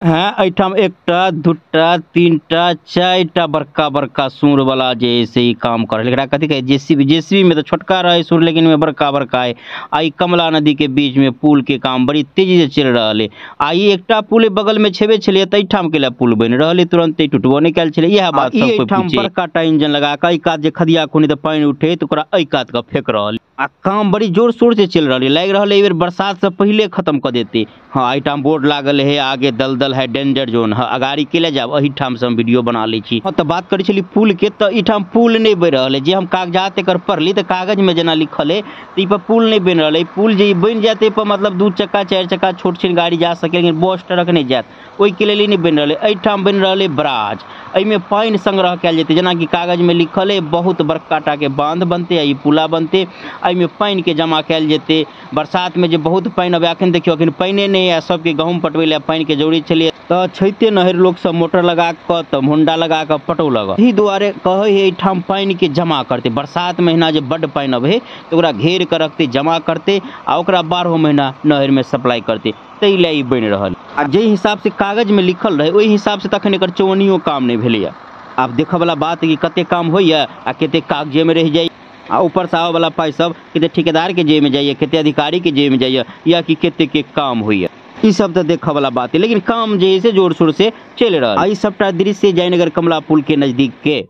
हाँ एठाम एकटा दूटा तीनटा चारिटा बड़का बड़का सूर वाला जैसे ही काम करे, लेकिन कथी कहे जेसीबी में तो छोटका रहे सूर, लेकिन में बड़का बड़का है। आई कमला नदी के बीच में पुल के काम बड़ी तेजी से चल रहा है। आई एकटा पुल बगल में छेबे छे तैठाम के लिए पुल बन रहा है, तुरंत टूटबो नहीं कैल छे। यह बात बड़का टा इंजन लगा के कात जे खदिया खुनी तो पानी उठे तो कात का फेंक रहा है। आ काम बड़ी जोर शोर से चल रहा है, लग रहा है बरसात से पहले खत्म कर देते। हाँ आइटाम बोर्ड लागल है, आगे दलदल है, डेंजर जोन है, अगाड़ी के ले जाब अही ठाम से हम वीडियो बना ली छी। तो बात करी छली पुल के, तो इठाम पुल नहीं बन रहा है। जे हम कागजात एक पढ़ली तो कागज में जना लिखल है, तो इ पर पुल नहीं बन रहा है। पुल जे बन जाते पर मतलब 2 चक्का 4 चक्का छोट छोट गाड़ी जा सके, लेकिन बस ट्रक नहीं जात, ओहि के लिए नहीं बन रहा है। एठाम बन रहा है बराज, एमें पानी संग्रह कैल जेते, जना कि कागज में लिखल है। बहुत बड़का टा के बांध बनते, आई पुला बनते, एमें पानी के जमा कैल जेते। बरसात में जे बहुत पानी अब अखन देखियो अखन पानी नहीं है, सबके गहूम पटवे ले पानी के जरूरी छलिए, तो छैते नहर लोग सब मोटर लगा कर तो होंडा लगा कर पटो लगा। यही दुआरे कहे है एठाम पानी के जमा करते। बरसात महीना जे बड़ पानी अब है तो ओकरा घेर कर रखते, जमा करते, आ ओकरा 12 महीना नहर में सप्लाई करते, तै ले बन रहा। आ जे हिसाब से कागज में लिखल रहे ओहि हिसाब से तखन एकर चौनियो काम नहीं भेलै। आप देखे वाला बात है कि कते काम होइए आ कते कागजे में रह जाए, आ ऊपर से आवे वाला पाई सब कते ठेकेदार के जेब में जाइए, कते अधिकारी के जेब में जाइए, या कि कते के काम होइए। ई सब तो देखे वाला बात है, लेकिन काम जैसे जोर शोर से चल रहा है। सबटा दृश्य जयनगर कमला पुल के नजदीक के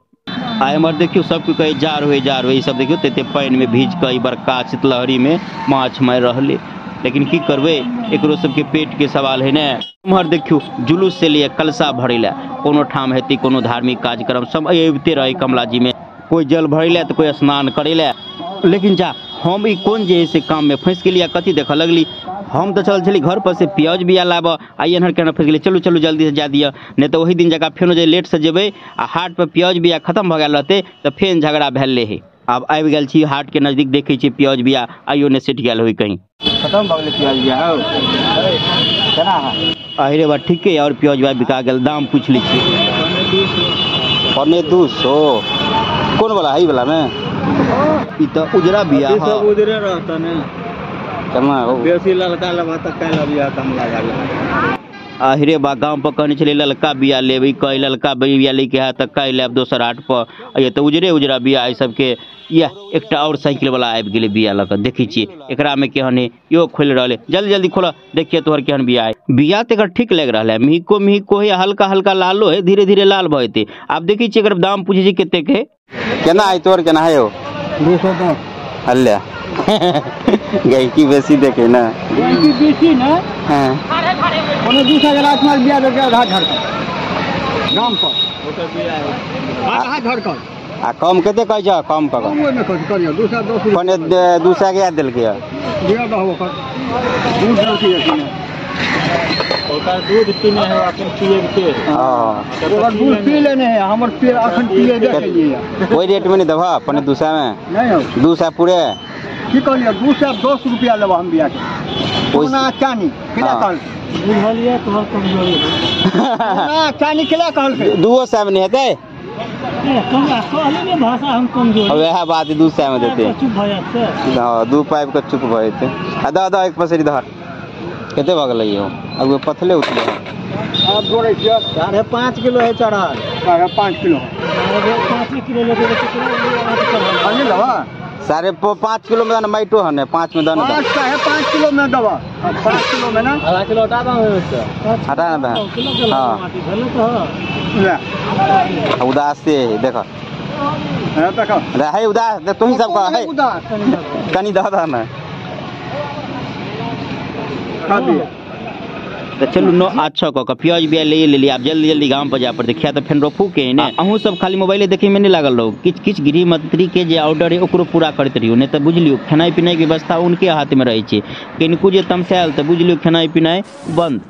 आए हमारे देखियो सब कहे जार हुए सब देखियो तेते पानी में भीज के बड़का शीतलहरी में माछ मार रहले। लेकिन की करबे, एकरो सबके पेट के सवाल है ना। उम्हर देखियो जुलूस से लिए कलसा भरे ला, कोनो ठाम हेती कोनो धार्मिक कार्यक्रम सब अबिते रहे कमला जी में। कोई जल भरे ला तो कोई स्नान करे ला, लेकिन जा हम ई कौन जे से काम में फंस गेलिया। कथी देख लगली, हम तो चल चली घर पर से प्याज बिया लाब, आई एनहर केना फंस गेली। चलू चलू जल्दी से जा दिया, नहीं तो वही दिन जगह फेनो जे लेट से जेबे आ हाट पर प्याज बिया खत्म भ गेल रहते तो फेन झगड़ा भेल है। अब आबि गेल छी हाट के नजदीक, देखे छी प्याज बिया आइयो ने सेट गेल होई, कहीं खत्म भ गेल प्याज बिया हो केना है। अरे बा ठीक है, और प्याज बिया बिका गेल। दाम पूछ ली छी, पौने 200 कौन वाला है वाला में? ई तो उजरा बिया है, सब उजरे रहता ने केना हो, बेसी ललका लेबा त काला बिया कम लागल। आहिरे बा गांव पर कहने चले ललका बिया लेबे, कई ललका बिया लेके है त कई लेब दोसर हाट पर। ये तो उजरे उजरा बिया है सबके। या एकटा और साइकिल वाला आबि गेले बिया लक, देखी छी एकरा में केहन है, यो खोल रहले। जल्दी जल्दी खोला, देखिए तोहर केहन बिया है। बिया त एकर ठीक लग रहा है, मिहिको है, हल्का हल्का लालो है, धीरे धीरे लाल भइते। आप देखी छी एकर दाम पूछे छी कते के, केना है तोहर केना है हो? 210 हल्ला गईकी बेसी देखे ना, गईकी बेसी ना। हां कोनो दूसरा रात में बिया देके आधा घर का गांव पर ओकर बिया है, आधा घर का। आ कम कते कह जा, कम का कम में कुछ करियो, दूसरा 10 कोने दूसरा के याद देल के बिया दहो ओकर दूध रखी है ना, ओकर दूध पीने है अपन पिए के। हां ओकर दूध पी लेने है, हमर पेड़ अखन पिए दे के लिए कोई रेट में नहीं दबा अपने दूसरा में नहीं हो। दूसरा पूरे की कहलिए 210 रुपया लेबा हम बिया के। सोना चानी किला कहल बुझलिए तोहर कमजोरी ना, चानी किला कहल के 200 में नहीं हेते, कमला कहले ने भाषा हम कमजोर। अब यह बात 200 में देते, चुप भ जाते। हां 2 पाइप का चुप भ जाते। आधा आधा एक पसरी धर कते भ गेलै हो, अब पथले उठले अब जोड़े छियै 5.5 किलो है चढ़ा, 5.5 किलो 5 किलो लेके अनिल हवा 5.5 किलो में माइटो है, 5 में दाना 5 किलो में दवा, 5 किलो में ना आधा किलो हटा दो हटा ना। हां उदास से देखो है, देखो है उदास तुम ही सब का है कनी दादा ना तो चलू नो अच्छा कह प्याज बिया ले ली। आप जल्दी जल्दी गांव पर जा पर देखिया तो फेन रोपू के ने। अहूँ सब खाली मोबाइले देखे में नहीं लागल रहो, किछ गृह मंत्री के जे ऑर्डर है ओकरो पूरा करते रहियो, नहीं तो बुझलियो खाना पीना की व्यवस्था उनके हाथ में रहे छे। किनको जे तमसायल तो बुझलियो खाना पीना बंद।